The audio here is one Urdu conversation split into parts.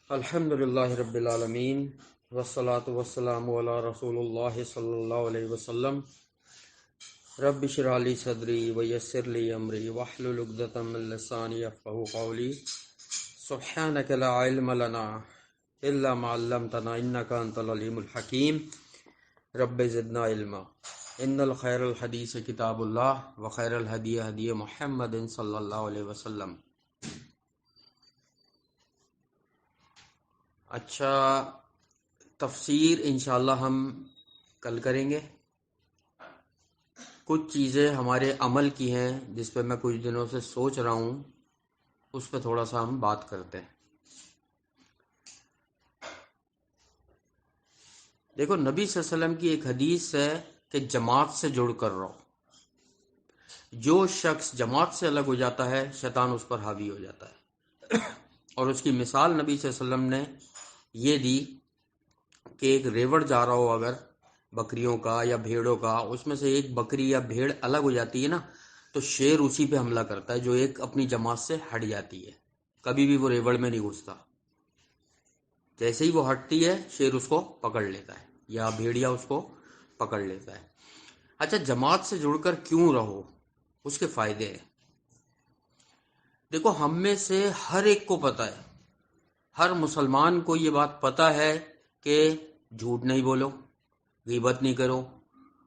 الحمد للہ رب العالمین والصلاة والسلام علی رسول اللہ صلی اللہ علیہ وسلم رب اشرح لی صدری ویسر لی امری واحلل عقدۃ من لسانی یفقہوا قولی سبحانک لا علم لنا الا ما علمتنا انک انت العلیم الحکیم رب زدنا علما ان الخیر الحدیث کتاب اللہ وخیر الہدی ہدی محمد صلی اللہ علیہ وسلم۔ اچھا، تفسیر انشاءاللہ ہم کل کریں گے۔ کچھ چیزیں ہمارے عمل کی ہیں جس پہ میں کچھ دنوں سے سوچ رہا ہوں، اس پہ تھوڑا سا ہم بات کرتے ہیں۔ دیکھو، نبی صلی اللہ علیہ وسلم کی ایک حدیث ہے کہ جماعت سے جڑ کر رہو۔ جو شخص جماعت سے الگ ہو جاتا ہے شیطان اس پر حاوی ہو جاتا ہے، اور اس کی مثال نبی صلی اللہ علیہ وسلم نے یہ دی کہ ایک ریوڑ جا رہا ہو اگر بکریوں کا یا بھیڑوں کا، اس میں سے ایک بکری یا بھیڑ الگ ہو جاتی ہے نا، تو شیر اسی پہ حملہ کرتا ہے جو ایک اپنی جماعت سے ہٹ جاتی ہے، کبھی بھی وہ ریوڑ میں نہیں گھستا۔ جیسے ہی وہ ہٹتی ہے شیر اس کو پکڑ لیتا ہے یا بھیڑیا اس کو پکڑ لیتا ہے۔ اچھا، جماعت سے جڑ کر کیوں رہو، اس کے فائدے ہیں۔ دیکھو، ہم میں سے ہر ایک کو پتہ ہے، ہر مسلمان کو یہ بات پتہ ہے کہ جھوٹ نہیں بولو، غیبت نہیں کرو،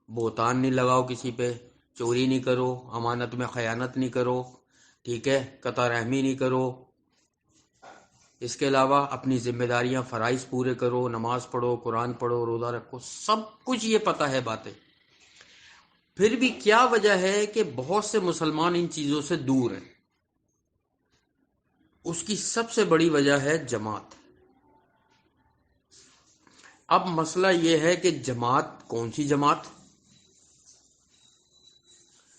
بہتان نہیں لگاؤ کسی پہ، چوری نہیں کرو، امانت میں خیانت نہیں کرو، ٹھیک ہے، قطع رحمی نہیں کرو، اس کے علاوہ اپنی ذمہ داریاں فرائض پورے کرو، نماز پڑھو، قرآن پڑھو، روزہ رکھو، سب کچھ یہ پتہ ہے باتیں۔ پھر بھی کیا وجہ ہے کہ بہت سے مسلمان ان چیزوں سے دور ہیں؟ اس کی سب سے بڑی وجہ ہے جماعت۔ اب مسئلہ یہ ہے کہ جماعت کون سی جماعت؟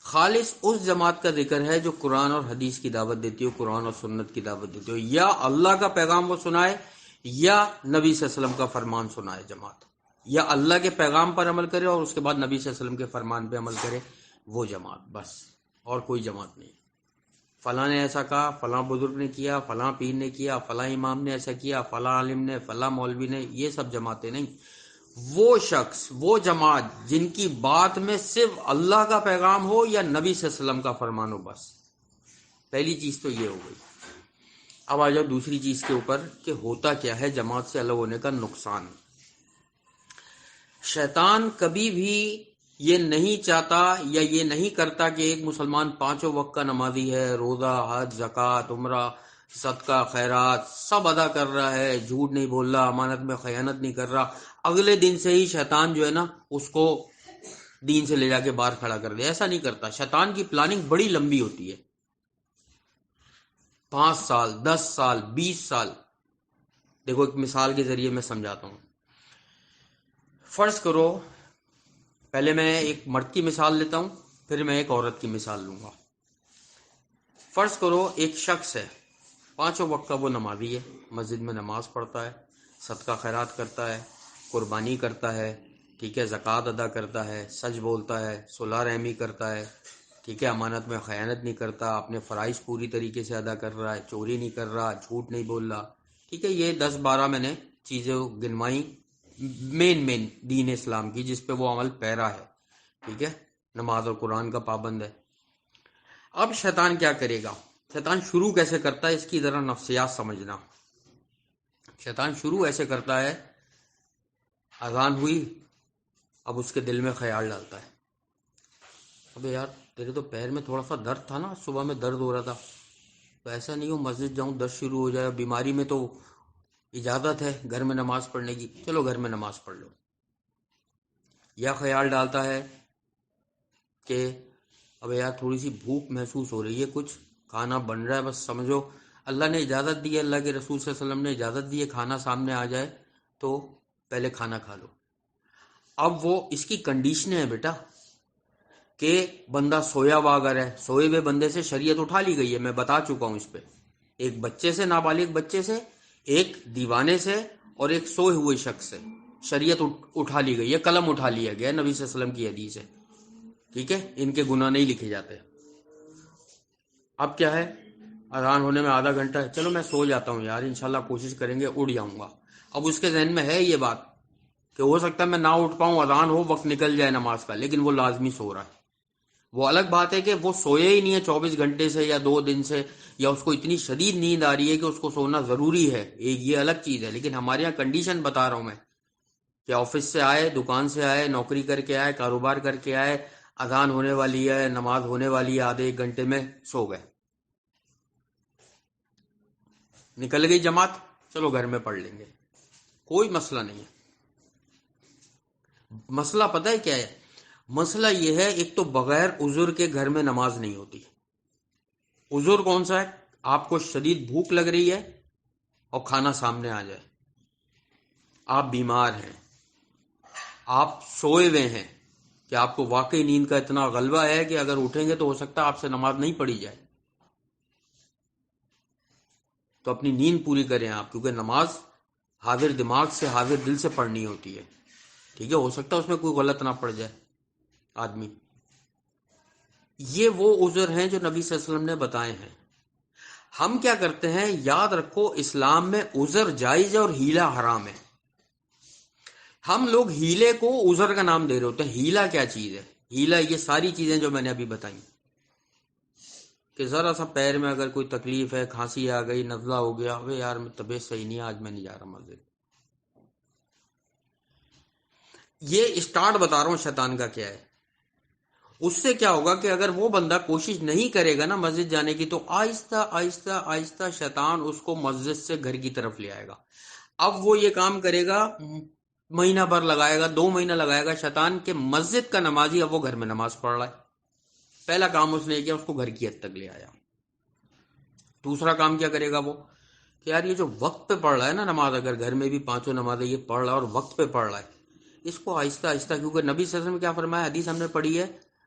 خالص اس جماعت کا ذکر ہے جو قرآن اور حدیث کی دعوت دیتی ہو، قرآن اور سنت کی دعوت دیتی ہو، یا اللہ کا پیغام وہ سنائے یا نبی صلی اللہ علیہ وسلم کا فرمان سنائے جماعت، یا اللہ کے پیغام پر عمل کرے اور اس کے بعد نبی صلی اللہ علیہ وسلم کے فرمان پہ عمل کرے، وہ جماعت، بس اور کوئی جماعت نہیں۔ فلاں نے ایسا کہا، فلاں بزرگ نے کیا، فلاں پیر نے کیا، فلاں امام نے ایسا کیا، فلاں عالم نے، فلاں مولوی نے، یہ سب جماعتیں نہیں۔ وہ شخص، وہ جماعت جن کی بات میں صرف اللہ کا پیغام ہو یا نبی صلی اللہ علیہ وسلم کا فرمان ہو، بس۔ پہلی چیز تو یہ ہو گئی۔ اب آ جاؤ دوسری چیز کے اوپر کہ ہوتا کیا ہے جماعت سے الگ ہونے کا نقصان۔ شیطان کبھی بھی یہ نہیں چاہتا یا یہ نہیں کرتا کہ ایک مسلمان پانچوں وقت کا نمازی ہے، روزہ، حج، زکوٰۃ، عمرہ، صدقہ، خیرات سب ادا کر رہا ہے، جھوٹ نہیں بول رہا، امانت میں خیانت نہیں کر رہا، اگلے دن سے ہی شیطان جو ہے نا اس کو دین سے لے جا کے باہر کھڑا کر دے۔ ایسا نہیں کرتا، شیطان کی پلاننگ بڑی لمبی ہوتی ہے، 5 سال، 10 سال، 20 سال۔ دیکھو، ایک مثال کے ذریعے میں سمجھاتا ہوں۔ فرض کرو، پہلے میں ایک مرد کی مثال لیتا ہوں، پھر میں ایک عورت کی مثال لوں گا۔ فرض کرو ایک شخص ہے، پانچوں وقت کا وہ نمازی ہے، مسجد میں نماز پڑھتا ہے، صدقہ خیرات کرتا ہے، قربانی کرتا ہے، ٹھیک ہے، زکوٰۃ ادا کرتا ہے، سچ بولتا ہے، صلح رحمی کرتا ہے، ٹھیک ہے، امانت میں خیانت نہیں کرتا، اپنے فرائض پوری طریقے سے ادا کر رہا ہے، چوری نہیں کر رہا، جھوٹ نہیں بول رہا، ٹھیک ہے۔ یہ 10-12 میں نے چیزیں گنوائی مین دین اسلام کی جس پہ وہ عمل پیرا ہے، ٹھیک ہے، نماز اور قرآن کا پابند ہے۔ اب شیطان کیا کرے گا؟ شیطان شروع کیسے کرتا ہے، اس کی ذرا نفسیات سمجھنا۔ شیطان شروع ایسے کرتا ہے، اذان ہوئی، اب اس کے دل میں خیال ڈالتا ہے، ابے یار تیرے تو پیر میں تھوڑا سا درد تھا نا، صبح میں درد ہو رہا تھا، تو ایسا نہیں ہو مسجد جاؤں درد شروع ہو جائے، بیماری میں تو اجازت ہے گھر میں نماز پڑھنے کی، چلو گھر میں نماز پڑھ لو۔ یا خیال ڈالتا ہے کہ اب یار تھوڑی سی بھوک محسوس ہو رہی ہے، کچھ کھانا بن رہا ہے، بس سمجھو اللہ نے اجازت دی ہے، اللہ کے رسول صلی اللہ علیہ وسلم نے اجازت دی ہے، کھانا سامنے آ جائے تو پہلے کھانا کھا لو۔ اب وہ اس کی کنڈیشنیں ہیں بیٹا کہ بندہ سویا ہوا اگر ہے، سوئے ہوئے بندے سے شریعت اٹھا لی گئی ہے، میں بتا چکا ہوں اس پہ، ایک بچے سے، نابالغ بچے سے، ایک دیوانے سے اور ایک سوئے ہوئے شخص سے شریعت اٹھا لی گئی ہے، قلم اٹھا لیا گیا ہے، نبی صلی اللہ علیہ وسلم کی حدیث ہے، ٹھیک ہے، ان کے گناہ نہیں لکھے جاتے۔ اب کیا ہے اذان ہونے میں آدھا گھنٹہ ہے، چلو میں سو جاتا ہوں یار، انشاءاللہ کوشش کریں گے اٹھ جاؤں گا۔ اب اس کے ذہن میں ہے یہ بات کہ ہو سکتا ہے میں نہ اٹھ پاؤں، اذان ہو، وقت نکل جائے نماز کا، لیکن وہ لازمی سو رہا ہے۔ وہ الگ بات ہے کہ وہ سویا ہی نہیں ہے 24 گھنٹے سے یا 2 دن سے، یا اس کو اتنی شدید نیند آ رہی ہے کہ اس کو سونا ضروری ہے، ایک یہ الگ چیز ہے۔ لیکن ہمارے یہاں کنڈیشن بتا رہا ہوں میں کہ آفس سے آئے، دکان سے آئے، نوکری کر کے آئے، کاروبار کر کے آئے، اذان ہونے والی ہے، نماز ہونے والی ہے، آدھے 1 گھنٹے میں سو گئے۔ نکل گئی جماعت، چلو گھر میں پڑھ لیں گے، کوئی مسئلہ نہیں ہے۔ مسئلہ پتہ ہے کیا ہے؟ مسئلہ یہ ہے، ایک تو بغیر عذر کے گھر میں نماز نہیں ہوتی۔ عذر کون سا ہے؟ آپ کو شدید بھوک لگ رہی ہے اور کھانا سامنے آ جائے، آپ بیمار ہیں، آپ سوئے ہوئے ہیں، کہ آپ کو واقعی نیند کا اتنا غلبہ ہے کہ اگر اٹھیں گے تو ہو سکتا ہے آپ سے نماز نہیں پڑھی جائے، تو اپنی نیند پوری کریں آپ، کیونکہ نماز حاضر دماغ سے، حاضر دل سے پڑھنی ہوتی ہے، ٹھیک ہے؟ ہو سکتا ہے اس میں کوئی غلط نہ پڑ جائے آدمی۔ یہ وہ عذر ہیں جو نبی صلی اللہ علیہ وسلم نے بتائے ہیں۔ ہم کیا کرتے ہیں؟ یاد رکھو، اسلام میں عذر جائز ہے اور ہیلا حرام ہے۔ ہم لوگ ہیلے کو عذر کا نام دے رہے ہوتے ہیں۔ ہیلا کیا چیز ہے؟ ہیلا یہ ساری چیزیں جو میں نے ابھی بتائیں، کہ ذرا سا پیر میں اگر کوئی تکلیف ہے، کھانسی آ گئی، نزلہ ہو گیا، ابے یار طبیعت صحیح نہیں ہے، آج میں نہیں جا رہا مسجد۔ یہ اسٹارٹ بتا رہا ہوں شیطان کا کیا ہے۔ اس سے کیا ہوگا کہ اگر وہ بندہ کوشش نہیں کرے گا نا مسجد جانے کی، تو آہستہ آہستہ آہستہ شیطان اس کو مسجد سے گھر کی طرف لے آئے گا۔ اب وہ یہ کام کرے گا، مہینہ بھر لگائے گا، 2 مہینہ لگائے گا شیطان، کہ مسجد کا نمازی اب وہ گھر میں نماز پڑھ رہا ہے۔ پہلا کام اس نے کیا، اس کو گھر کی حد تک لے آیا۔ دوسرا کام کیا کرے گا وہ، کہ یار یہ جو وقت پہ پڑھ رہا ہے نا نماز، اگر گھر میں بھی 5 نمازیں یہ پڑھ رہا ہے اور وقت پہ پڑھ رہا ہے، اس کو آہستہ آہستہ، کیونکہ نبی صلی اللہ علیہ وسلم نے کیا فرمایا، حدیث ہم نے پڑھی ہے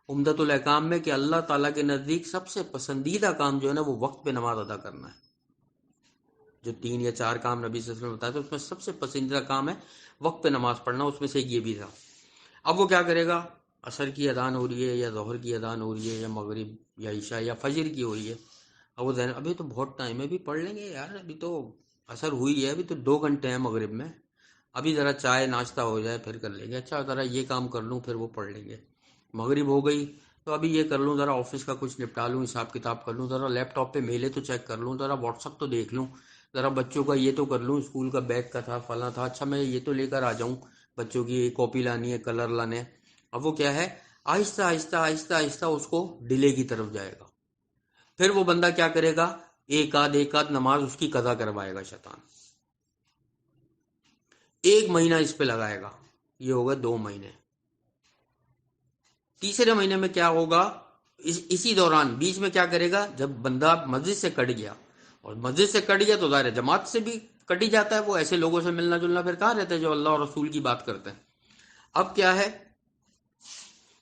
عمدۃ الاحکام میں، کہ اللہ تعالیٰ کے نزدیک سب سے پسندیدہ کام جو ہے نا وہ وقت پہ نماز ادا کرنا ہے۔ جو 3 یا 4 کام نبی صلی اللہ علیہ وسلم بتایا تھا، اس میں سب سے پسندیدہ کام ہے وقت پہ نماز پڑھنا، اس میں سے یہ بھی تھا۔ اب وہ کیا کرے گا، عصر کی اذان ہو رہی ہے یا ظہر کی اذان ہو رہی ہے یا مغرب یا عشاء یا فجر کی ہو رہی ہے، اب وہ ذہن، ابھی تو بہت ٹائم ہے، ابھی پڑھ لیں گے یار، ابھی تو عصر ہوئی ہے، ابھی تو 2 گھنٹے ہیں مغرب میں، ابھی ذرا چائے ناشتہ ہو جائے پھر کر لیں گے، اچھا ذرا یہ کام کر لوں پھر وہ پڑھ لیں گے۔ مغرب ہو گئی تو ابھی یہ کر لوں، ذرا آفس کا کچھ نپٹا لوں، حساب کتاب کر لوں، ذرا لیپ ٹاپ پہ میلے تو چیک کر لوں، ذرا واٹس اپ تو دیکھ لوں، ذرا بچوں کا یہ تو کر لوں، اسکول کا بیگ کا تھا، فلاں تھا، اچھا میں یہ تو لے کر آ جاؤں، بچوں کی کاپی لانی ہے، کلر لانے ہیں۔ اب وہ کیا ہے، آہستہ آہستہ آہستہ آہستہ اس کو ڈیلے کی طرف جائے گا۔ پھر وہ بندہ کیا کرے گا، ایک آدھ نماز اس کی قضا کروائے گا شیطان۔ 1 مہینہ اس پہ لگائے گا، یہ ہوگا 2 مہینے۔ تیسرے مہینے میں کیا ہوگا، اسی دوران بیچ میں کیا کرے گا، جب بندہ مسجد سے کٹ گیا، اور مسجد سے کٹ گیا تو ظاہر ہے جماعت سے بھی کٹ ہی جاتا ہے، وہ ایسے لوگوں سے ملنا جلنا پھر کہاں رہتا ہے جو اللہ اور رسول کی بات کرتے ہیں۔ اب کیا ہے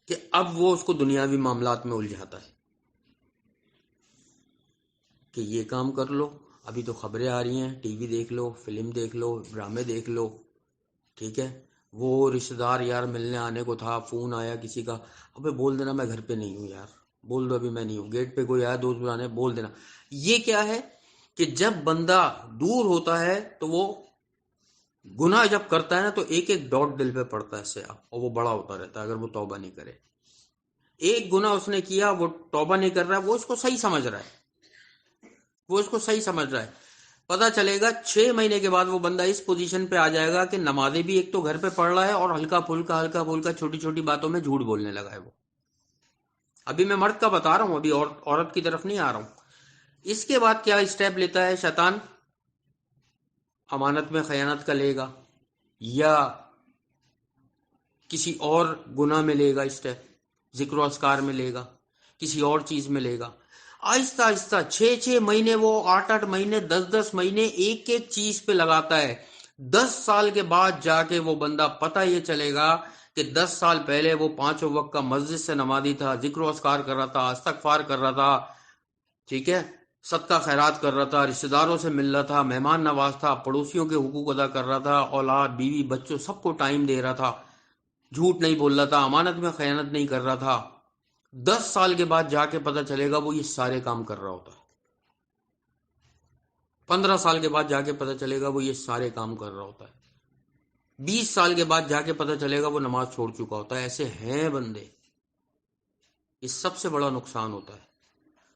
کہ اب وہ اس کو دنیاوی معاملات میں الجھاتا ہے، کہ یہ کام کر لو، ابھی تو خبریں آ رہی ہیں، ٹی وی دیکھ لو، فلم دیکھ لو، ڈرامے دیکھ لو، ٹھیک ہے، وہ رشتہ دار یار ملنے آنے کو تھا، فون آیا کسی کا، ابے بول دینا میں گھر پہ نہیں ہوں یار، بول دو ابھی میں نہیں ہوں، گیٹ پہ کوئی آیا دوست بلانے، بول دینا۔ یہ کیا ہے کہ جب بندہ دور ہوتا ہے تو وہ گناہ جب کرتا ہے نا تو ایک ایک ڈاٹ دل پہ پڑتا ہے سیاہ، اور وہ بڑا ہوتا رہتا ہے اگر وہ توبہ نہیں کرے۔ ایک گناہ اس نے کیا، وہ توبہ نہیں کر رہا ہے، وہ اس کو صحیح سمجھ رہا ہے، وہ اس کو صحیح سمجھ رہا ہے، پتا چلے گا 6 مہینے کے بعد وہ بندہ اس پوزیشن پہ آ جائے گا کہ نمازیں بھی ایک تو گھر پہ پڑھ رہا ہے، اور ہلکا پھلکا چھوٹی چھوٹی باتوں میں جھوٹ بولنے لگا ہے وہ۔ ابھی میں مرد کا بتا رہا ہوں، ابھی عورت کی طرف نہیں آ رہا ہوں۔ اس کے بعد کیا اسٹیپ لیتا ہے شیطان، امانت میں خیانت کا لے گا، یا کسی اور گناہ میں لے گا اسٹیپ، ذکر و اذکار میں لے گا، کسی اور چیز میں لے گا۔ آہستہ آہستہ 6 مہینے، وہ 8 مہینے، 10 مہینے ایک ایک چیز پہ لگاتا ہے۔ 10 سال کے بعد جا کے وہ بندہ پتہ یہ چلے گا کہ 10 سال پہلے وہ 5 وقت کا مسجد سے نمازی تھا، ذکر و اذکار کر رہا تھا، استغفار کر رہا تھا، ٹھیک ہے، صدقہ خیرات کر رہا تھا، رشتہ داروں سے مل رہا تھا، مہمان نواز تھا، پڑوسیوں کے حقوق ادا کر رہا تھا، اولاد بیوی بچوں سب کو ٹائم دے رہا تھا، جھوٹ نہیں بول رہا تھا، امانت میں خیانت نہیں کر رہا تھا۔ 10 سال کے بعد جا کے پتہ چلے گا وہ یہ سارے کام کر رہا ہوتا ہے۔ 15 سال کے بعد جا کے پتہ چلے گا وہ یہ سارے کام کر رہا ہوتا ہے. 20 سال کے بعد جا کے پتہ چلے گا وہ نماز چھوڑ چکا ہوتا ہے. ایسے ہیں بندے. یہ سب سے بڑا نقصان ہوتا ہے.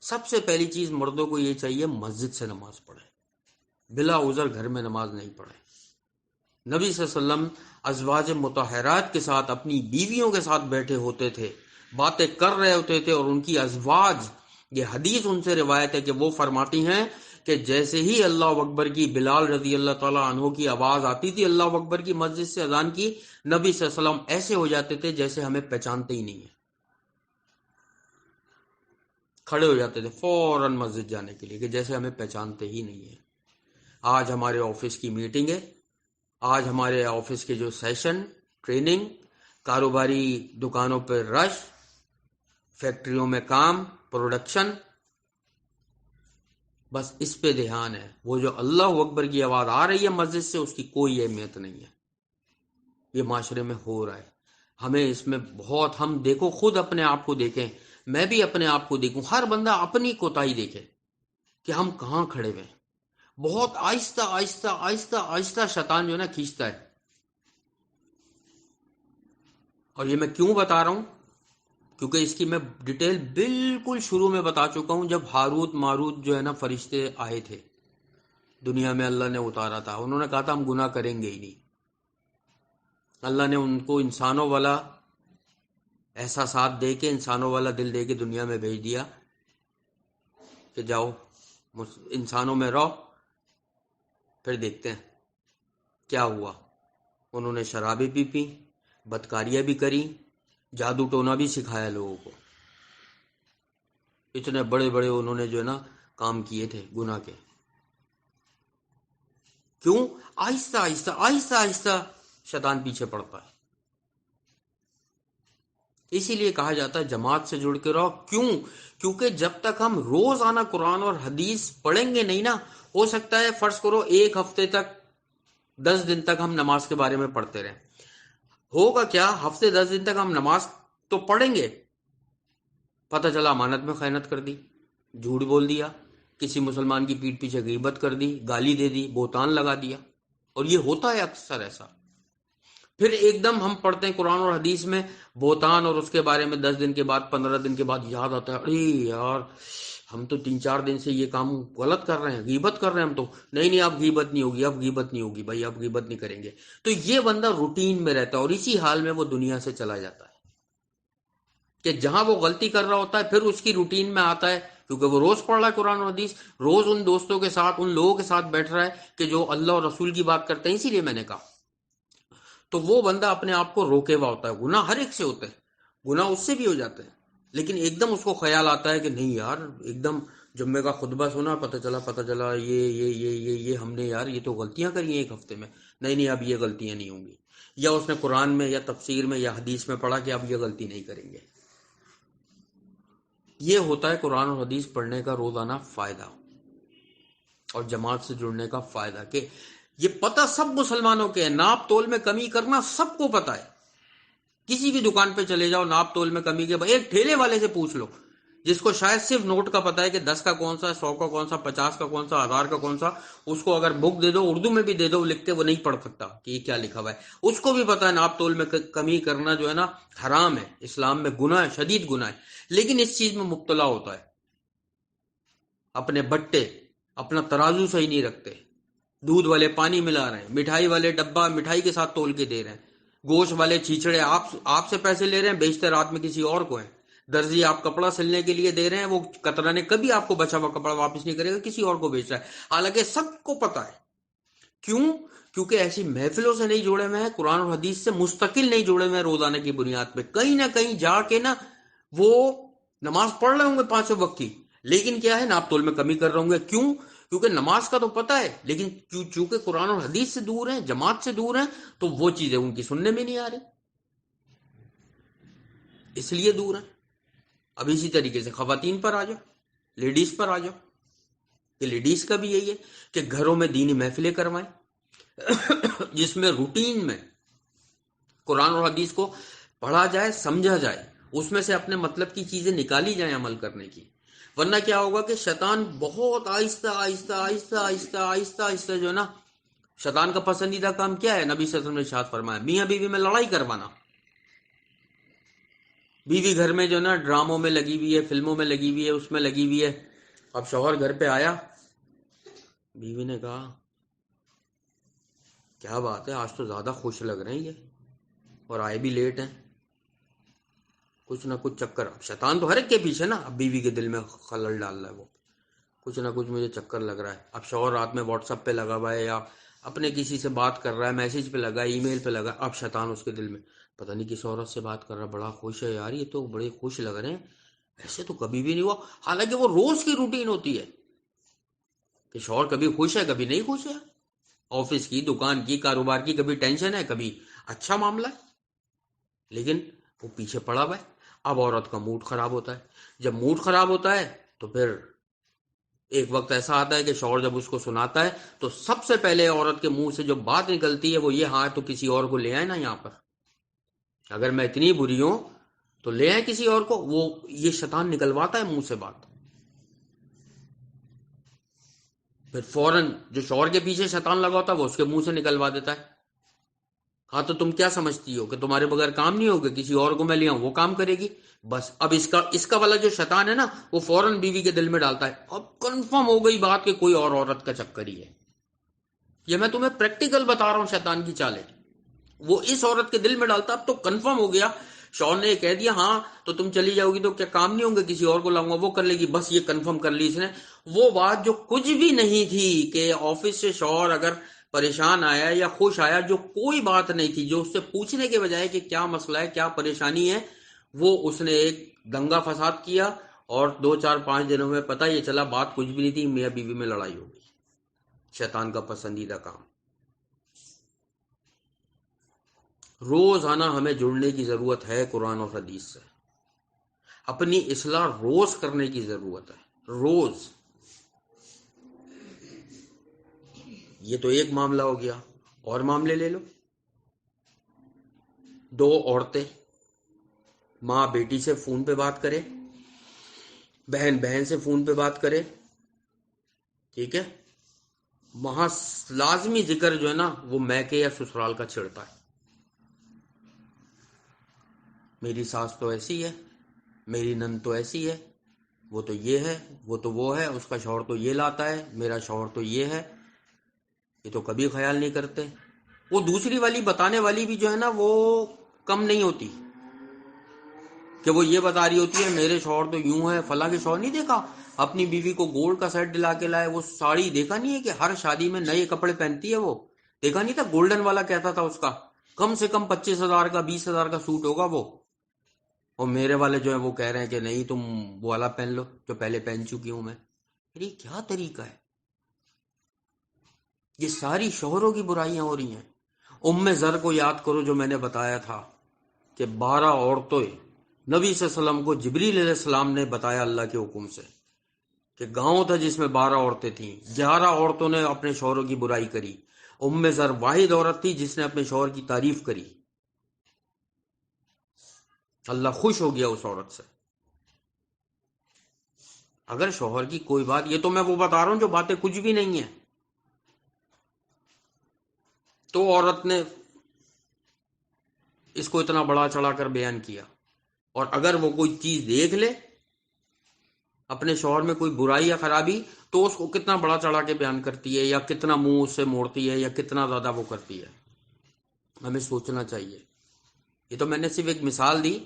سب سے پہلی چیز مردوں کو یہ چاہیے مسجد سے نماز پڑھے، بلا عذر گھر میں نماز نہیں پڑھے. نبی صلی اللہ علیہ وسلم ازواج مطہرات کے ساتھ، اپنی بیویوں کے ساتھ بیٹھے ہوتے تھے، باتیں کر رہے ہوتے تھے، اور ان کی ازواج، یہ حدیث ان سے روایت ہے کہ وہ فرماتی ہیں کہ جیسے ہی اللہ اکبر کی، بلال رضی اللہ تعالیٰ عنہ کی آواز آتی تھی اللہ اکبر کی مسجد سے اذان کی، نبی صلی اللہ علیہ وسلم ایسے ہو جاتے تھے جیسے ہمیں پہچانتے ہی نہیں ہیں. کھڑے ہو جاتے تھے فوراً مسجد جانے کے لیے کہ جیسے ہمیں پہچانتے ہی نہیں ہیں. آج ہمارے آفس کی میٹنگ ہے، آج ہمارے آفس کے جو سیشن، ٹریننگ، کاروباری دکانوں پہ رش، فیکٹریوں میں کام، پروڈکشن، بس اس پہ دھیان ہے. وہ جو اللہ اکبر کی آواز آ رہی ہے مسجد سے، اس کی کوئی اہمیت نہیں ہے. یہ معاشرے میں ہو رہا ہے. ہمیں اس میں بہت، ہم دیکھو خود اپنے آپ کو دیکھیں، میں بھی اپنے آپ کو دیکھوں، ہر بندہ اپنی کوتاہی دیکھے کہ ہم کہاں کھڑے ہوئے ہیں. بہت آہستہ آہستہ آہستہ آہستہ شیطان جو ہے نا کھینچتا ہے. اور یہ میں کیوں بتا رہا ہوں؟ کیونکہ اس کی میں ڈیٹیل بالکل شروع میں بتا چکا ہوں. جب ہاروت ماروت جو ہے نا فرشتے آئے تھے دنیا میں، اللہ نے اتارا تھا، انہوں نے کہا تھا ہم گناہ کریں گے ہی نہیں. اللہ نے ان کو انسانوں والا احساسات دے کے، انسانوں والا دل دے کے دنیا میں بھیج دیا کہ جاؤ انسانوں میں رہو، پھر دیکھتے ہیں کیا ہوا. انہوں نے شرابیں بھی پی، بدکاریاں بھی کری، جادو ٹونا بھی سکھایا لوگوں کو. اتنے بڑے بڑے انہوں نے جو ہے نا کام کیے تھے گناہ کے. کیوں؟ آہستہ آہستہ آہستہ آہستہ شیطان پیچھے پڑتا ہے. اسی لیے کہا جاتا ہے جماعت سے جڑ کے رہو. کیوں؟ کیونکہ جب تک ہم روزانہ قرآن اور حدیث پڑھیں گے نہیں نا، ہو سکتا ہے فرض کرو ایک ہفتے تک، 10 دن تک ہم نماز کے بارے میں پڑھتے رہیں. ہوگا کیا؟ ہفتے 10 دن تک ہم نماز تو پڑھیں گے، پتہ چلا امانت میں خیانت کر دی، جھوٹ بول دیا، کسی مسلمان کی پیٹھ پیچھے غیبت کر دی، گالی دے دی، بہتان لگا دیا. اور یہ ہوتا ہے اکثر ایسا. پھر ایک دم ہم پڑھتے ہیں قرآن اور حدیث میں بہتان، اور اس کے بارے میں 10 دن کے بعد، 15 دن کے بعد یاد آتا ہے ارے یار ہم تو 3-4 دن سے یہ کام غلط کر رہے ہیں، غیبت کر رہے ہیں ہم تو. نہیں اب غیبت نہیں ہوگی، اب غیبت نہیں ہوگی بھائی، اب غیبت نہیں کریں گے. تو یہ بندہ روٹین میں رہتا ہے، اور اسی حال میں وہ دنیا سے چلا جاتا ہے کہ جہاں وہ غلطی کر رہا ہوتا ہے پھر اس کی روٹین میں آتا ہے، کیونکہ وہ روز پڑھ رہا ہے قرآن و حدیث، روز ان دوستوں کے ساتھ، ان لوگوں کے ساتھ بیٹھ رہا ہے کہ جو اللہ اور رسول کی بات کرتے ہیں. اسی لیے میں نے کہا تو وہ بندہ اپنے آپ کو روکے ہوا ہوتا ہے. گناہ ہر ایک سے ہوتے ہیں، گناہ اس سے بھی ہو جاتے ہیں، لیکن ایک دم اس کو خیال آتا ہے کہ نہیں یار، ایک دم جمعے کا خطبہ سنا، پتہ چلا یہ ہم نے یار یہ تو غلطیاں کری ہیں ایک ہفتے میں. نہیں اب یہ غلطیاں نہیں ہوں گی. یا اس نے قرآن میں یا تفسیر میں یا حدیث میں پڑھا کہ اب یہ غلطی نہیں کریں گے. یہ ہوتا ہے قرآن اور حدیث پڑھنے کا روزانہ فائدہ اور جماعت سے جڑنے کا فائدہ. کہ یہ پتہ سب مسلمانوں کے ہے، ناپ تول میں کمی کرنا سب کو پتہ ہے. کسی بھی دکان پہ چلے جاؤ، ناپ تول میں کمی کے، ایک ٹھیلے والے سے پوچھ لو جس کو شاید صرف نوٹ کا پتہ ہے کہ 10 کا کون سا، 100 کا کون سا، 50 کا کون سا، 1000 کا کون سا. اس کو اگر بک دے دو، اردو میں بھی دے دو، لکھتے وہ نہیں پڑھ سکتا کہ یہ کیا لکھا ہوا ہے. اس کو بھی پتہ ہے ناپ تول میں کمی کرنا جو ہے نا حرام ہے، اسلام میں گناہ ہے، شدید گناہ ہے. لیکن اس چیز میں مبتلا ہوتا ہے. اپنے بٹے، اپنا ترازو صحیح نہیں رکھتے، دودھ والے پانی ملا رہے ہیں، مٹھائی والے ڈبہ مٹھائی کے ساتھ تول کے دے رہے ہیں، گوشت والے چھیچڑے آپ سے پیسے لے رہے ہیں، بیچتے رات میں کسی اور کو ہیں. درزی آپ کپڑا سلنے کے لیے دے رہے ہیں، وہ کترانے کبھی آپ کو بچا ہوا کپڑا واپس نہیں کرے گا، کسی اور کو بیچ رہا ہے. حالانکہ سب کو پتا ہے. کیوں؟ کیونکہ ایسی محفلوں سے نہیں جوڑے ہوئے ہیں، قرآن اور حدیث سے مستقل نہیں جوڑے ہوئے ہیں. روزانہ کی بنیاد پہ کہیں نہ کہیں جا کے نا وہ نماز پڑھ رہے ہوں گے 5 وقت کی، لیکن کیا ہے ناپ تول میں کمی کر رہے ہوں گے. کیوں؟ کیونکہ نماز کا تو پتہ ہے، لیکن چونکہ قرآن اور حدیث سے دور ہیں، جماعت سے دور ہیں، تو وہ چیزیں ان کی سننے میں نہیں آ رہی، اس لیے دور ہیں. اب اسی طریقے سے خواتین پر آ جاؤ، لیڈیز پر آ جاؤ، کہ لیڈیز کا بھی یہی ہے کہ گھروں میں دینی محفلیں کروائیں جس میں روٹین میں قرآن اور حدیث کو پڑھا جائے، سمجھا جائے، اس میں سے اپنے مطلب کی چیزیں نکالی جائیں عمل کرنے کی. ورنہ کیا ہوگا کہ شیطان بہت آہستہ آہستہ آہستہ آہستہ آہستہ آہستہ جو ہے نا، شیطان کا پسندیدہ کام کیا ہے؟ نبی صلی اللہ علیہ وسلم نے ارشاد فرمایا میاں بیوی میں لڑائی کروانا. بیوی گھر میں جو ہے نا ڈراموں میں لگی ہوئی ہے، فلموں میں لگی ہوئی ہے، اس میں لگی ہوئی ہے. اب شوہر گھر پہ آیا، بیوی نے کہا کیا بات ہے، آج تو زیادہ خوش لگ رہے ہیں یہ، اور آئے بھی لیٹ ہیں. کچھ نہ کچھ چکر. اب شیطان تو ہر ایک کے پیچھے نا، اب بیوی کے دل میں خلل ڈال رہا ہے، وہ کچھ نہ کچھ مجھے چکر لگ رہا ہے. اب شوہر رات میں واٹس ایپ پہ لگا ہوا ہے، یا اپنے کسی سے بات کر رہا ہے، میسج پہ لگا ہے، ای میل پہ لگا. اب شیطان اس کے دل میں پتہ نہیں کس عورت سے بات کر رہا ہے، بڑا خوش ہے یار، یہ تو بڑے خوش لگ رہے ہیں، ایسے تو کبھی بھی نہیں ہوا. حالانکہ وہ روز کی روٹین ہوتی ہے کہ شوہر کبھی خوش ہے کبھی نہیں خوش ہے، آفس کی، دکان کی، کاروبار کی، کبھی ٹینشن ہے کبھی اچھا معاملہ ہے، لیکن وہ پیچھے پڑا ہوا ہے. اب عورت کا موڈ خراب ہوتا ہے. جب موڈ خراب ہوتا ہے تو پھر ایک وقت ایسا آتا ہے کہ شوہر جب اس کو سناتا ہے تو سب سے پہلے عورت کے منہ سے جو بات نکلتی ہے وہ یہ، ہاں تو کسی اور کو لے آئے نا یہاں پر، اگر میں اتنی بری ہوں تو لے آئے کسی اور کو. وہ یہ شیطان نکلواتا ہے منہ سے بات. پھر فوراً جو شوہر کے پیچھے شیطان لگا ہوتا ہے وہ اس کے منہ سے نکلوا دیتا ہے، ہاں تو تم کیا سمجھتی ہو کہ تمہارے بغیر کام نہیں ہوگا، کسی اور کو میں لے آؤں وہ کام کرے گی. بس اب اس کا والا جو شیطان ہے نا، وہ فوراً بیوی کے دل میں ڈالتا ہے. اب کنفرم ہو گئی بات کہ کوئی اور عورت کا چکر ہی ہے. یہ میں تمہیں پریکٹیکل بتا رہا ہوں شیطان کی چالیں. وہ اس عورت کے دل میں ڈالتا. اب تو کنفرم ہو گیا، شوہر نے کہہ دیا ہاں تو تم چلی جاؤ گی تو کیا کام نہیں ہوں گے، کسی اور کو لاؤں گا وہ کر لے گی. بس یہ کنفرم کر لی اس نے. وہ بات جو کچھ بھی نہیں تھی کہ آفس سے شوہر اگر پریشان آیا یا خوش آیا، جو کوئی بات نہیں تھی، جو اس سے پوچھنے کے بجائے کہ کیا مسئلہ ہے، کیا پریشانی ہے، وہ اس نے ایک دنگا فساد کیا. اور 2 4 5 دنوں میں پتہ یہ چلا بات کچھ بھی نہیں تھی، میاں بیوی میں لڑائی ہو گئی. شیطان کا پسندیدہ کام. روزانہ ہمیں جڑنے کی ضرورت ہے قرآن اور حدیث سے. اپنی اصلاح روز کرنے کی ضرورت ہے، روز. یہ تو ایک معاملہ ہو گیا، اور معاملے لے لو. 2 عورتیں، ماں بیٹی سے فون پہ بات کرے، بہن بہن سے فون پہ بات کرے، ٹھیک ہے، وہاں لازمی ذکر جو ہے نا وہ میکے یا سسرال کا چھڑتا ہے. میری ساس تو ایسی ہے، میری نند تو ایسی ہے، وہ تو یہ ہے، وہ تو وہ ہے، اس کا شوہر تو یہ لاتا ہے، میرا شوہر تو یہ ہے. یہ تو کبھی خیال نہیں کرتے. وہ دوسری والی بتانے والی بھی جو ہے نا وہ کم نہیں ہوتی، کہ وہ یہ بتا رہی ہوتی ہے میرے شوہر تو یوں ہے. فلاں کے شوہر نہیں دیکھا اپنی بیوی کو گولڈ کا سیٹ دلا کے لائے، وہ ساڑی دیکھا نہیں ہے کہ ہر شادی میں نئے کپڑے پہنتی ہے. وہ دیکھا نہیں تھا گولڈن والا کہتا تھا اس کا کم سے کم 25,000 کا 20,000 کا سوٹ ہوگا وہ. اور میرے والے جو ہے وہ کہہ رہے ہیں کہ نہیں تم وہ والا پہن لو جو پہلے پہن چکی ہوں میں. یہ کیا طریقہ ہے؟ یہ ساری شوہروں کی برائیاں ہو رہی ہیں. ام زر کو یاد کرو جو میں نے بتایا تھا کہ 12 عورتیں نبی صلی اللہ علیہ وسلم کو جبریل علیہ السلام نے بتایا اللہ کے حکم سے، کہ گاؤں تھا جس میں 12 عورتیں تھیں، 11 عورتوں نے اپنے شوہروں کی برائی کری. ام زر واحد عورت تھی جس نے اپنے شوہر کی تعریف کری. اللہ خوش ہو گیا اس عورت سے. اگر شوہر کی کوئی بات، یہ تو میں وہ بتا رہا ہوں جو باتیں کچھ بھی نہیں ہیں، تو عورت نے اس کو اتنا بڑا چڑھا کر بیان کیا. اور اگر وہ کوئی چیز دیکھ لے اپنے شوہر میں کوئی برائی یا خرابی، تو اس کو کتنا بڑا چڑھا کے بیان کرتی ہے، یا کتنا منہ اس سے موڑتی ہے، یا کتنا زیادہ وہ کرتی ہے. ہمیں سوچنا چاہیے. یہ تو میں نے صرف ایک مثال دی.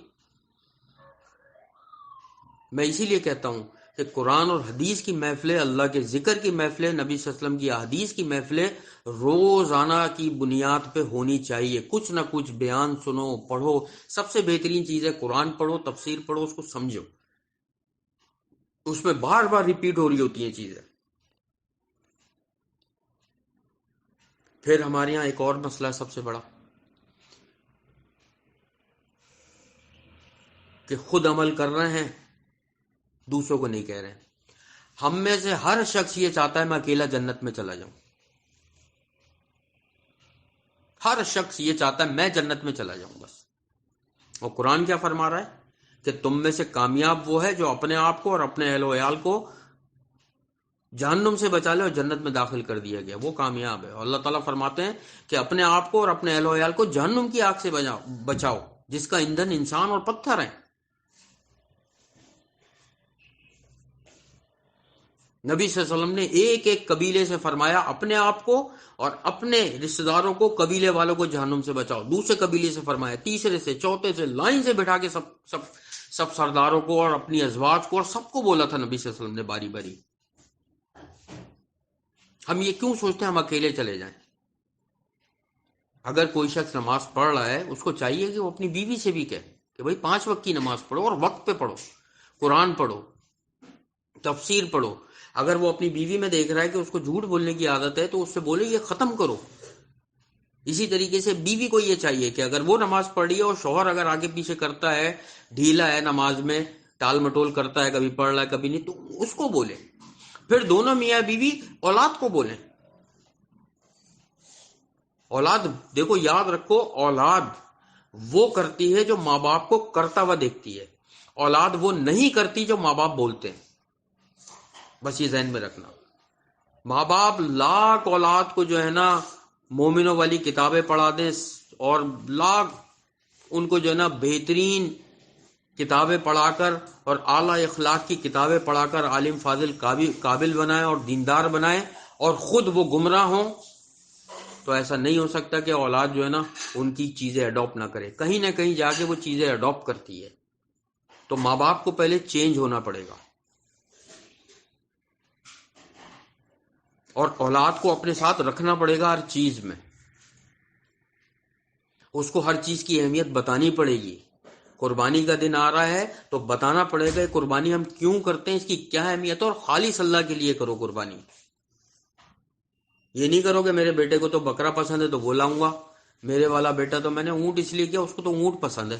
میں اسی لیے کہتا ہوں کہ قرآن اور حدیث کی محفلیں، اللہ کے ذکر کی محفلیں، نبی صلی اللہ علیہ وسلم کی احادیث کی محفلیں روزانہ کی بنیاد پہ ہونی چاہیے. کچھ نہ کچھ بیان سنو، پڑھو. سب سے بہترین چیز ہے قرآن پڑھو، تفسیر پڑھو، اس کو سمجھو. اس میں بار بار ریپیٹ ہو رہی ہوتی ہیں چیزیں. پھر ہمارے یہاں ایک اور مسئلہ ہے سب سے بڑا، کہ خود عمل کر رہے ہیں، دوسروں کو نہیں کہہ رہے ہیں. ہم میں سے ہر شخص یہ چاہتا ہے میں اکیلا جنت میں چلا جاؤں. ہر شخص یہ چاہتا ہے میں جنت میں چلا جاؤں بس. اور قرآن کیا فرما رہا ہے کہ تم میں سے کامیاب وہ ہے جو اپنے آپ کو اور اپنے اہل و عیال کو جہنم سے بچا لے اور جنت میں داخل کر دیا گیا، وہ کامیاب ہے۔ اور اللہ تعالیٰ فرماتے ہیں کہ اپنے آپ کو اور اپنے اہل و عیال کو جہنم کی آگ سے بچاؤ جس کا ایندھن انسان اور پتھر ہیں۔ نبی صلی اللہ علیہ وسلم نے ایک ایک قبیلے سے فرمایا اپنے آپ کو اور اپنے رشتہ داروں کو، قبیلے والوں کو جہنم سے بچاؤ۔ دوسرے قبیلے سے فرمایا، تیسرے سے، چوتھے سے، لائن سے بٹھا کے سب سرداروں کو اور اپنی ازواج کو اور سب کو بولا تھا نبی صلی اللہ علیہ وسلم نے باری باری۔ ہم یہ کیوں سوچتے ہیں ہم اکیلے چلے جائیں؟ اگر کوئی شخص نماز پڑھ رہا ہے، اس کو چاہیے کہ وہ اپنی بیوی سے بھی کہے کہ بھائی 5 وقت کی نماز پڑھو اور وقت پہ پڑھو، قرآن پڑھو، تفسیر پڑھو۔ اگر وہ اپنی بیوی میں دیکھ رہا ہے کہ اس کو جھوٹ بولنے کی عادت ہے تو اس سے بولے یہ ختم کرو۔ اسی طریقے سے بیوی کو یہ چاہیے کہ اگر وہ نماز پڑھ رہی ہے اور شوہر اگر آگے پیچھے کرتا ہے، ڈھیلا ہے نماز میں، ٹال مٹول کرتا ہے، کبھی پڑھ رہا ہے کبھی نہیں، تو اس کو بولے۔ پھر دونوں میاں بیوی اولاد کو بولیں۔ اولاد، دیکھو یاد رکھو، اولاد وہ کرتی ہے جو ماں باپ کو کرتا ہوا دیکھتی ہے، اولاد وہ نہیں کرتی جو ماں باپ بولتے ہیں۔ بس یہ ذہن میں رکھنا۔ ماں باپ لاکھ اولاد کو جو ہے نا مومنوں والی کتابیں پڑھا دیں اور لاکھ ان کو جو ہے نا بہترین کتابیں پڑھا کر اور اعلی اخلاق کی کتابیں پڑھا کر عالم فاضل قابل بنائیں اور دیندار بنائیں، اور خود وہ گمراہ ہوں، تو ایسا نہیں ہو سکتا کہ اولاد جو ہے نا ان کی چیزیں اڈاپٹ نہ کرے۔ کہیں نہ کہیں جا کے وہ چیزیں اڈاپٹ کرتی ہے۔ تو ماں باپ کو پہلے چینج ہونا پڑے گا، اور اولاد کو اپنے ساتھ رکھنا پڑے گا ہر چیز میں۔ اس کو ہر چیز کی اہمیت بتانی پڑے گی۔ قربانی کا دن آ رہا ہے تو بتانا پڑے گا قربانی ہم کیوں کرتے ہیں، اس کی کیا اہمیت ہے، اور خالص اللہ کے لیے کرو قربانی۔ یہ نہیں کرو کہ میرے بیٹے کو تو بکرا پسند ہے تو وہ لاؤں گا، میرے والا بیٹا تو میں نے اونٹ اس لیے کیا، اس کو تو اونٹ پسند ہے،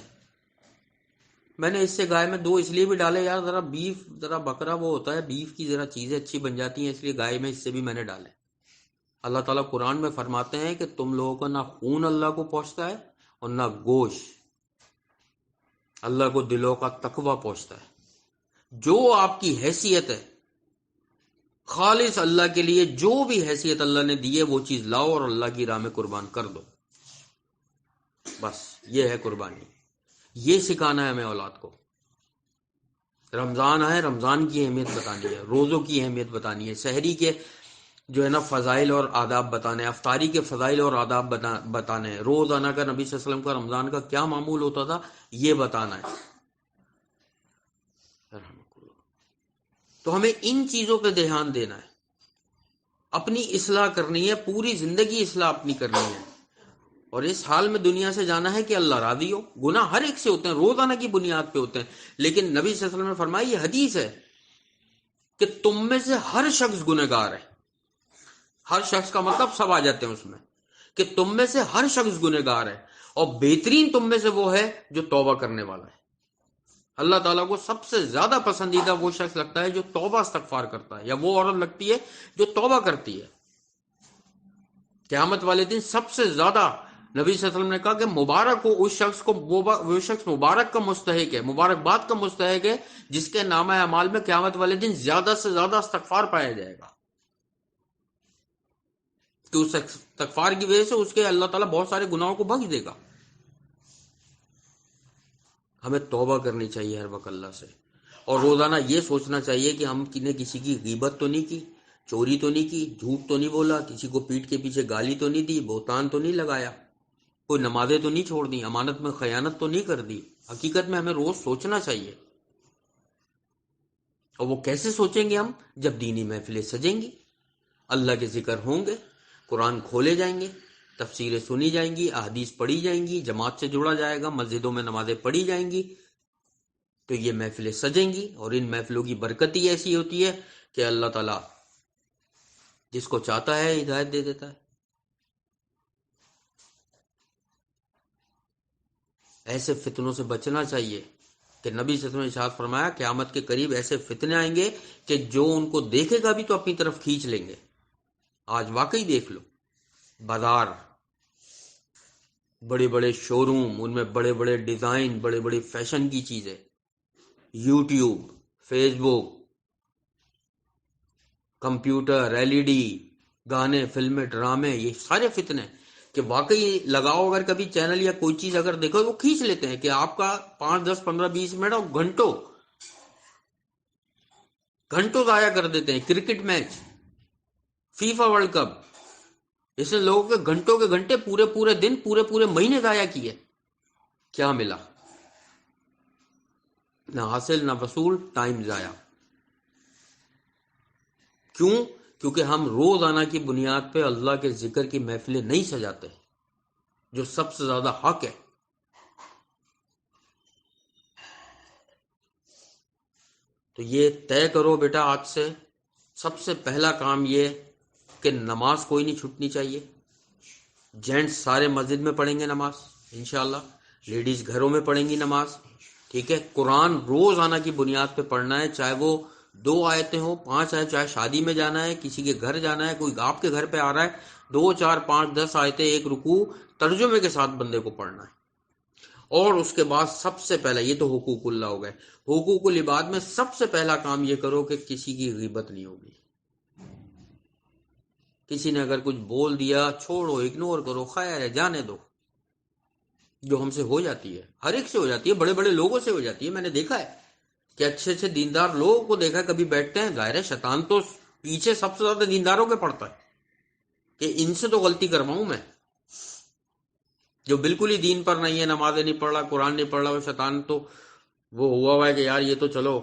میں نے اس سے گائے میں 2 اس لیے بھی ڈالے، یار ذرا بیف، ذرا بکرا وہ ہوتا ہے بیف کی ذرا چیزیں اچھی بن جاتی ہیں، اس لیے گائے میں اس سے بھی میں نے ڈالے۔ اللہ تعالیٰ قرآن میں فرماتے ہیں کہ تم لوگوں کا نہ خون اللہ کو پہنچتا ہے اور نہ گوشت، اللہ کو دلوں کا تقوی پہنچتا ہے۔ جو آپ کی حیثیت ہے خالص اللہ کے لیے، جو بھی حیثیت اللہ نے دی ہے وہ چیز لاؤ اور اللہ کی راہ میں قربان کر دو۔ بس یہ ہے قربانی، یہ سکھانا ہے ہمیں اولاد کو۔ رمضان ہے، رمضان کی اہمیت بتانی ہے، روزوں کی اہمیت بتانی ہے، سحری کے جو ہے نا فضائل اور آداب بتانے ہیں، افطاری کے فضائل اور آداب بتانے ہیں، روزانہ کا نبی صلی اللہ علیہ وسلم کا رمضان کا کیا معمول ہوتا تھا یہ بتانا ہے۔ تو ہمیں ان چیزوں پہ دھیان دینا ہے، اپنی اصلاح کرنی ہے، پوری زندگی اصلاح اپنی کرنی ہے، اور اس حال میں دنیا سے جانا ہے کہ اللہ راضی ہو۔ گناہ ہر ایک سے ہوتے ہیں، روزانہ کی بنیاد پہ ہوتے ہیں، لیکن نبی صلی اللہ علیہ وسلم نے فرمایا، یہ حدیث ہے کہ تم میں سے ہر شخص گنہگار ہے۔ ہر شخص کا مطلب سب آ جاتے ہیں اس میں، کہ تم میں سے ہر شخص گنہگار ہے، اور بہترین تم میں سے وہ ہے جو توبہ کرنے والا ہے۔ اللہ تعالیٰ کو سب سے زیادہ پسندیدہ وہ شخص لگتا ہے جو توبہ استغفار کرتا ہے، یا وہ عورت لگتی ہے جو توبہ کرتی ہے۔ قیامت والے دن سب سے زیادہ نبی صلی اللہ علیہ وسلم نے کہا کہ مبارک ہو اس شخص کو، وہ شخص مبارک کا مستحق ہے، مبارکباد کا مستحق ہے، جس کے نامہ اعمال میں قیامت والے دن زیادہ سے زیادہ استغفار پایا جائے گا، کہ اس استغفار کی وجہ سے اس کے اللہ تعالیٰ بہت سارے گناہوں کو بخش دے گا۔ ہمیں توبہ کرنی چاہیے ہر وقت اللہ سے، اور روزانہ یہ سوچنا چاہیے کہ ہم نے کسی کی غیبت تو نہیں کی، چوری تو نہیں کی، جھوٹ تو نہیں بولا، کسی کو پیٹ کے پیچھے گالی تو نہیں دی، بہتان تو نہیں لگایا، کوئی نمازیں تو نہیں چھوڑ دی، امانت میں خیانت تو نہیں کر دی۔ حقیقت میں ہمیں روز سوچنا چاہیے، اور وہ کیسے سوچیں گے ہم؟ جب دینی محفلیں سجیں گی، اللہ کے ذکر ہوں گے، قرآن کھولے جائیں گے، تفسیریں سنی جائیں گی، احادیث پڑھی جائیں گی، جماعت سے جڑا جائے گا، مسجدوں میں نمازیں پڑھی جائیں گی، تو یہ محفلیں سجیں گی، اور ان محفلوں کی برکت ہی ایسی ہوتی ہے کہ اللہ تعالیٰ جس کو چاہتا ہے ہدایت دے دیتا ہے۔ ایسے فتنوں سے بچنا چاہیے کہ نبی صلی اللہ علیہ وسلم نے ارشاد فرمایا قیامت کے قریب ایسے فتنے آئیں گے کہ جو ان کو دیکھے گا بھی تو اپنی طرف کھینچ لیں گے۔ آج واقعی دیکھ لو، بازار، بڑے بڑے شو روم، ان میں بڑے بڑے ڈیزائن، بڑے بڑے فیشن کی چیزیں، یوٹیوب، فیس بک، کمپیوٹر، LED، گانے، فلمیں، ڈرامے، یہ سارے فتنے کہ واقعی لگاؤ اگر کبھی چینل یا کوئی چیز اگر دیکھو وہ کھینچ لیتے ہیں کہ آپ کا 5 10 15 20 منٹ اور گھنٹوں ضائع کر دیتے ہیں۔ Cricket match, FIFA world cup, اس نے لوگوں کے گھنٹوں کے گھنٹے، پورے دن، پورے مہینے ضائع کیے، کیا ملا؟ نہ حاصل نہ وصول، ٹائم ضائع۔ کیوں؟ کیونکہ ہم روزانہ کی بنیاد پہ اللہ کے ذکر کی محفلیں نہیں سجاتے، جو سب سے زیادہ حق ہے۔ تو یہ طے کرو بیٹا آج سے، سب سے پہلا کام یہ کہ نماز کوئی نہیں چھوٹنی چاہیے۔ جینٹس سارے مسجد میں پڑھیں گے نماز انشاءاللہ، لیڈیز گھروں میں پڑھیں گی نماز، ٹھیک ہے؟ قرآن روزانہ کی بنیاد پہ پڑھنا ہے، چاہے وہ 2 آیتیں ہوں، 5 آیتیں، چاہے شادی میں جانا ہے، کسی کے گھر جانا ہے، کوئی آپ کے گھر پہ آ رہا ہے، 2 4 5 10 آیتیں، 1 رکوع ترجمے کے ساتھ بندے کو پڑھنا ہے۔ اور اس کے بعد سب سے پہلا، یہ تو حقوق اللہ ہو گئے، حقوق العباد میں سب سے پہلا کام یہ کرو کہ کسی کی غیبت نہیں ہوگی۔ کسی نے اگر کچھ بول دیا، چھوڑو، اگنور کرو، خیر ہے، جانے دو۔ جو ہم سے ہو جاتی ہے، ہر ایک سے ہو جاتی ہے، بڑے بڑے لوگوں سے ہو جاتی ہے۔ میں نے دیکھا ہے کہ اچھے دیندار لوگوں کو دیکھا، کبھی بیٹھتے ہیں، ظاہر ہے شیطان تو پیچھے سب سے زیادہ دینداروں کے پڑتا ہے کہ ان سے تو غلطی کرواؤں میں۔ جو بالکل ہی دین پر نہیں ہے، نمازیں نہیں پڑھ رہا، قرآن نہیں پڑھ رہا، وہ شیطان تو وہ ہوا ہے کہ یار یہ تو چلو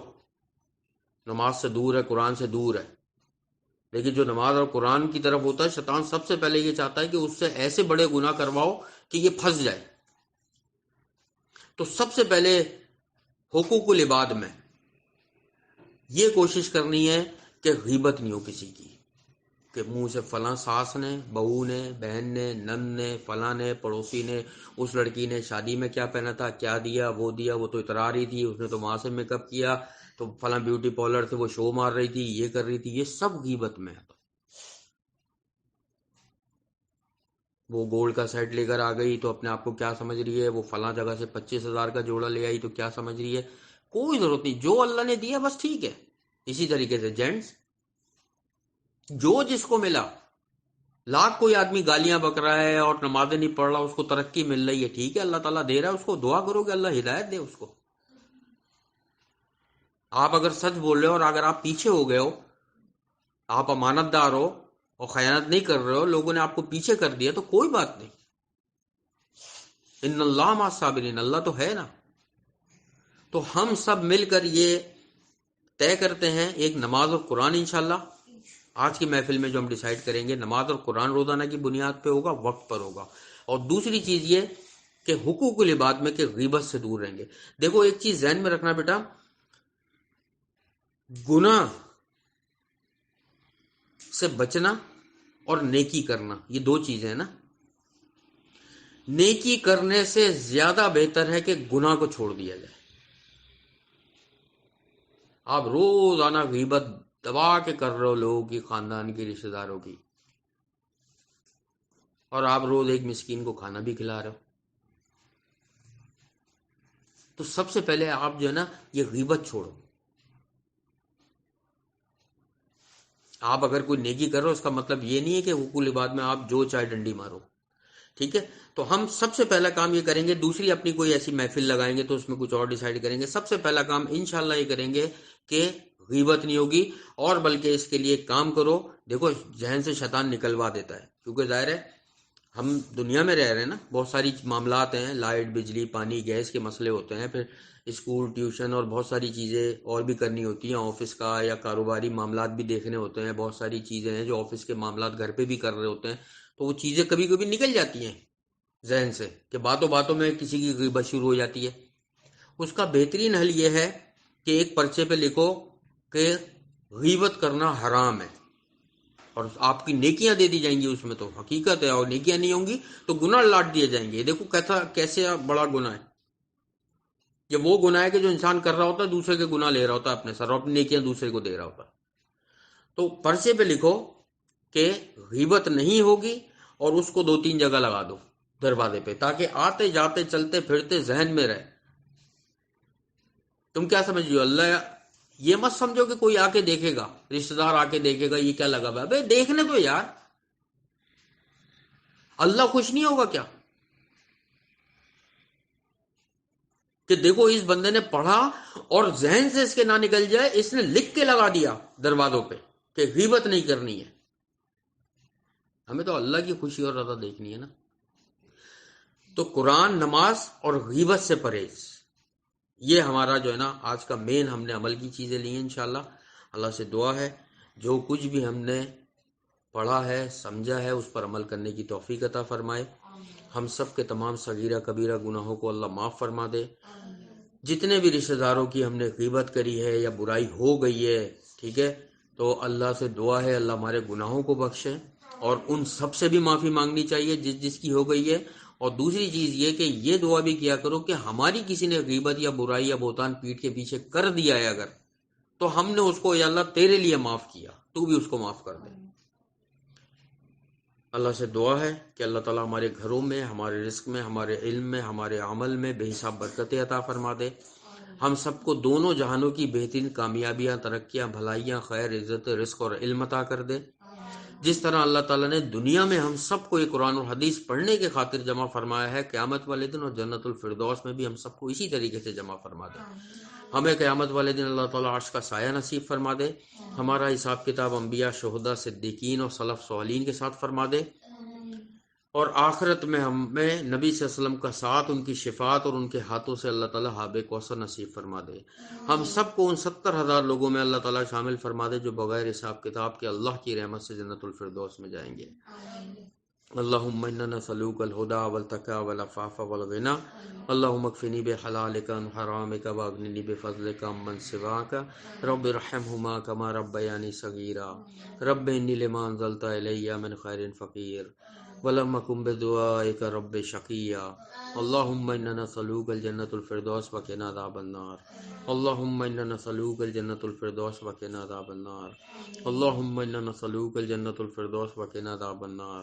نماز سے دور ہے، قرآن سے دور ہے۔ لیکن جو نماز اور قرآن کی طرف ہوتا ہے، شیطان سب سے پہلے یہ چاہتا ہے کہ اس سے ایسے بڑے گناہ کرواؤ کہ یہ پھنس جائے۔ تو سب سے پہلے حقوق العباد میں یہ کوشش کرنی ہے کہ غیبت نہیں ہو کسی کی، کہ منہ سے فلاں ساس نے، بہو نے، بہن نے، نند نے، فلاں نے، پڑوسی نے، اس لڑکی نے شادی میں کیا پہنا تھا، کیا دیا، وہ تو اترا رہی تھی، اس نے تو وہاں سے میک اپ کیا، تو فلاں بیوٹی پارلر سے وہ شو مار رہی تھی، یہ کر رہی تھی، یہ سب غیبت میں ہے۔ وہ گولڈ کا سیٹ لے کر آ گئی تو اپنے آپ کو کیا سمجھ رہی ہے، وہ فلاں جگہ سے 25,000 کا جوڑا لے آئی تو کیا سمجھ رہی ہے؟ کوئی ضرورت نہیں، جو اللہ نے دیا بس ٹھیک ہے۔ اسی طریقے سے جینٹس، جو جس کو ملا، لاکھ کوئی آدمی گالیاں بک رہا ہے اور نمازیں نہیں پڑھ رہا، اس کو ترقی مل رہی ہے، ٹھیک ہے، اللہ تعالیٰ دے رہا ہے، اس کو دعا کرو کہ اللہ ہدایت دے اس کو۔ آپ اگر سچ بول رہے ہو اور اگر آپ پیچھے ہو گئے ہو، آپ امانت دار ہو اور خیانت نہیں کر رہے ہو، لوگوں نے آپ کو پیچھے کر دیا، تو کوئی بات نہیں، ان اللہ مع الصابرین، اللہ تو ہے نا۔ تو ہم سب مل کر یہ طے کرتے ہیں، ایک نماز اور قرآن انشاءاللہ آج کی محفل میں جو ہم ڈیسائیڈ کریں گے، نماز اور قرآن روزانہ کی بنیاد پہ ہوگا، وقت پر ہوگا۔ اور دوسری چیز یہ کہ حقوق العباد میں کہ غیبت سے دور رہیں گے۔ دیکھو ایک چیز ذہن میں رکھنا بیٹا، گناہ سے بچنا اور نیکی کرنا، یہ 2 چیزیں ہیں نا۔ نیکی کرنے سے زیادہ بہتر ہے کہ گناہ کو چھوڑ دیا جائے۔ آپ روزانہ غیبت دبا کے کر رہے ہو لوگوں کی، خاندان کی، رشتہ داروں کی، اور آپ روز ایک مسکین کو کھانا بھی کھلا رہے ہو۔ تو سب سے پہلے آپ جو ہے نا یہ غیبت چھوڑو۔ آپ اگر کوئی نیکی کر رہے ہو، اس کا مطلب یہ نہیں ہے کہ حقوق العباد میں آپ جو چاہے ڈنڈی مارو، ٹھیک ہے؟ تو ہم سب سے پہلا کام یہ کریں گے، دوسری اپنی کوئی ایسی محفل لگائیں گے تو اس میں کچھ اور ڈیسائیڈ کریں گے۔ سب سے پہلا کام انشاءاللہ یہ کریں گے کہ غیبت نہیں ہوگی، اور بلکہ اس کے لیے کام کرو۔ دیکھو ذہن سے شیطان نکلوا دیتا ہے، کیونکہ ظاہر ہے ہم دنیا میں رہ رہے ہیں نا، بہت ساری معاملات ہیں، لائٹ، بجلی، پانی، گیس کے مسئلے ہوتے ہیں، پھر اسکول، ٹیوشن اور بہت ساری چیزیں اور بھی کرنی ہوتی ہیں، آفس کا یا کاروباری معاملات بھی دیکھنے ہوتے ہیں، بہت ساری چیزیں ہیں جو آفس کے معاملات گھر پہ بھی کر رہے ہوتے ہیں، تو وہ چیزیں کبھی کبھی نکل جاتی ہیں ذہن سے کہ باتوں باتوں میں کسی کی غیبت شروع ہو جاتی ہے۔ اس کا بہترین حل یہ ہے کہ ایک پرچے پہ لکھو کہ غیبت کرنا حرام ہے، اور آپ کی نیکیاں دے دی جائیں گی اس میں، تو حقیقت ہے، اور نیکیاں نہیں ہوں گی تو گناہ لاٹ دیے جائیں گے۔ دیکھو کیسے بڑا گناہ ہے یہ، وہ گناہ ہے کہ جو انسان کر رہا ہوتا ہے، دوسرے کے گناہ لے رہا ہوتا ہے اپنے سر، اور اپنی نیکیاں دوسرے کو دے رہا ہوتا ہے۔ تو پرچے پہ لکھو کہ غیبت نہیں ہوگی، اور اس کو 2 3 جگہ لگا دو دروازے پہ، تاکہ آتے جاتے چلتے پھرتے ذہن میں رہے۔ تم کیا سمجھ رہے ہو؟ اللہ یہ مت سمجھو کہ کوئی آ کے دیکھے گا، رشتہ دار آ کے دیکھے گا یہ کیا لگا ہوا ہے، بھائی دیکھنے تو یار، اللہ خوش نہیں ہوگا کیا کہ دیکھو اس بندے نے پڑھا اور ذہن سے اس کے نہ نکل جائے، اس نے لکھ کے لگا دیا دروازوں پہ کہ غیبت نہیں کرنی ہے۔ ہمیں تو اللہ کی خوشی اور رضا دیکھنی ہے نا۔ تو قرآن، نماز اور غیبت سے پرہیز، یہ ہمارا جو ہے نا آج کا مین ہم نے عمل کی چیزیں لی ہیں انشاءاللہ۔ اللہ سے دعا ہے جو کچھ بھی ہم نے پڑھا ہے، سمجھا ہے، اس پر عمل کرنے کی توفیق عطا فرمائے۔ ہم سب کے تمام صغیرہ کبیرہ گناہوں کو اللہ معاف فرما دے۔ جتنے بھی رشتہ داروں کی ہم نے غیبت کری ہے یا برائی ہو گئی ہے، ٹھیک ہے، تو اللہ سے دعا ہے اللہ ہمارے گناہوں کو بخشے، اور ان سب سے بھی معافی مانگنی چاہیے جس جس کی ہو گئی ہے۔ اور دوسری چیز یہ کہ یہ دعا بھی کیا کرو کہ ہماری کسی نے غیبت یا برائی یا بہتان پیٹھ کے پیچھے کر دیا ہے اگر، تو ہم نے اس کو یا اللہ تیرے لیے معاف کیا، تو بھی اس کو معاف کر دے۔ اللہ سے دعا ہے کہ اللہ تعالیٰ ہمارے گھروں میں، ہمارے رزق میں، ہمارے علم میں، ہمارے عمل میں بے حساب برکتیں عطا فرما دے۔ ہم سب کو دونوں جہانوں کی بہترین کامیابیاں، ترقیاں، بھلائیاں، خیر، عزت، رزق اور علم عطا کر دے۔ جس طرح اللہ تعالیٰ نے دنیا میں ہم سب کو یہ قرآن اور حدیث پڑھنے کے خاطر جمع فرمایا ہے، قیامت والے دن اور جنت الفردوس میں بھی ہم سب کو اسی طریقے سے جمع فرما دے۔ ہمیں قیامت والے دن اللہ تعالیٰ عرش کا سایہ نصیب فرما دے۔ ہمارا حساب کتاب انبیاء، شہداء، صدیقین اور سلف صالحین کے ساتھ فرما دے، اور آخرت میں ہمیں نبی صلی اللہ علیہ وسلم کا ساتھ، ان کی شفاعت اور ان کے ہاتھوں سے اللہ تعالیٰ حوض کوثر نصیب فرما دے۔ ہم سب کو ان 70,000 لوگوں میں اللہ تعالیٰ شامل فرما دے جو بغیر حساب کتاب کے اللہ کی رحمت سے جنت الفردوس میں جائیں گے۔ اللہم انا نسألوک الہدی والتقی والعفاف والغنی، اللہم اکفنی بحلالک عن حرامک واغننی بفضلک عمن سواک، رب ارحمہما کما ربیانی صغیرا، رب انی لما انزلت الی من خیر فقیر، ولم اکن بدعائک رب شقیا، اللہم انا نسألوک الجنۃ الفردوس وقنا عذاب النار، اللہم انا نسألوک الجنۃ الفردوس وقنا عذاب النار، اللہم انا نسألوک الجنۃ الفردوس وقنا عذاب النار،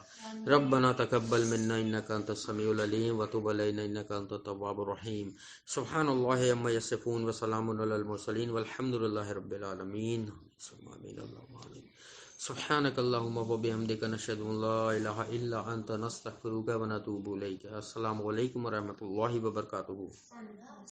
ربنا تقبل منا انک انت السمیع العلیم وتب علینا انک انت التواب الرحیم، سبحان اللہ عما یصفون وسلام علی المرسلین والحمد للہ رب العالمین۔ سبحانک اللہم وبحمدک نشہد ان لا الہ الا انت نستغفرک ونتوب الیک۔ السلام علیکم ورحمۃ اللہ وبرکاتہ۔